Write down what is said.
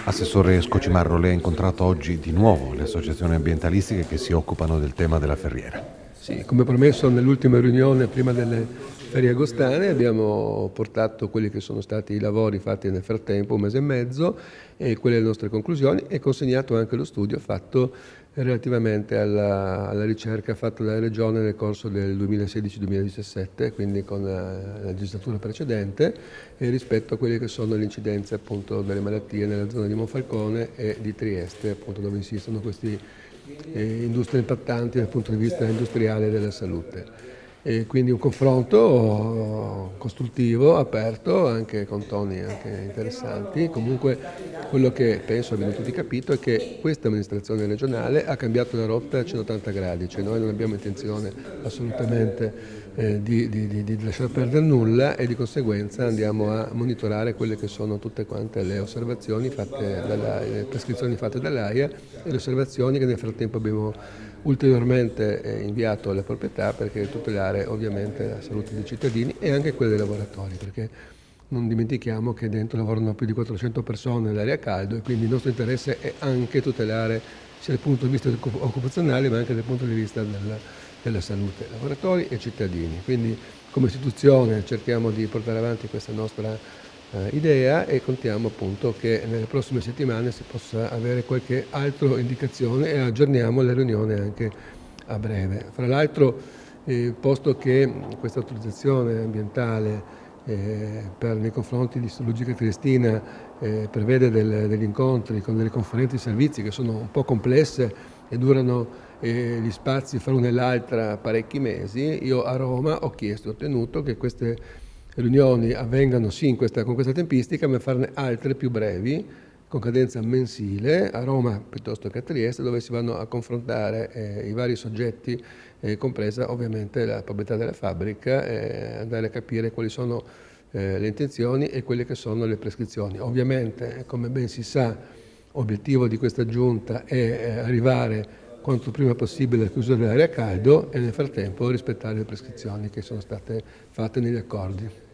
Assessore Scocimarro, lei ha incontrato oggi di nuovo le associazioni ambientalistiche che si occupano del tema della Ferriera. Sì, come promesso nell'ultima riunione prima delle ferie agostane abbiamo portato quelli che sono stati i lavori fatti nel frattempo, un mese e mezzo, e quelle le nostre conclusioni, e consegnato anche lo studio fatto relativamente alla ricerca fatta dalla Regione nel corso del 2016-2017, quindi con la legislatura precedente, e rispetto a quelle che sono le incidenze appunto delle malattie nella zona di Monfalcone e di Trieste, appunto dove insistono queste industrie impattanti dal punto di vista industriale e della salute. E quindi un confronto costruttivo, aperto, anche con toni anche interessanti. Comunque quello che penso abbiano tutti capito è che questa amministrazione regionale ha cambiato la rotta a 180 gradi, cioè noi non abbiamo intenzione assolutamente di lasciar perdere nulla, e di conseguenza andiamo a monitorare quelle che sono tutte quante le osservazioni fatte le prescrizioni fatte dall'AIA e le osservazioni che nel frattempo abbiamo ulteriormente inviato alle proprietà, perché tutelare ovviamente la salute dei cittadini e anche quella dei lavoratori, perché non dimentichiamo che dentro lavorano più di 400 persone nell'area a caldo, e quindi il nostro interesse è anche tutelare sia dal punto di vista occupazionale ma anche dal punto di vista della salute, lavoratori e cittadini. Quindi come istituzione cerchiamo di portare avanti questa nostra idea, e contiamo appunto che nelle prossime settimane si possa avere qualche altra indicazione, e aggiorniamo la riunione anche a breve. Fra l'altro, posto che questa autorizzazione ambientale nei confronti di Logica Triestina prevede degli incontri con delle conferenze di servizi che sono un po' complesse e durano gli spazi fra una e l'altra parecchi mesi, io a Roma ho chiesto e ottenuto che queste riunioni avvengano sì con questa tempistica, ma farne altre più brevi, con cadenza mensile, a Roma piuttosto che a Trieste, dove si vanno a confrontare i vari soggetti, compresa ovviamente la proprietà della fabbrica, andare a capire quali sono le intenzioni e quelle che sono le prescrizioni. Ovviamente, come ben si sa, obiettivo di questa giunta è arrivare quanto prima possibile alla chiusura dell'area a caldo, e nel frattempo rispettare le prescrizioni che sono state fatte negli accordi.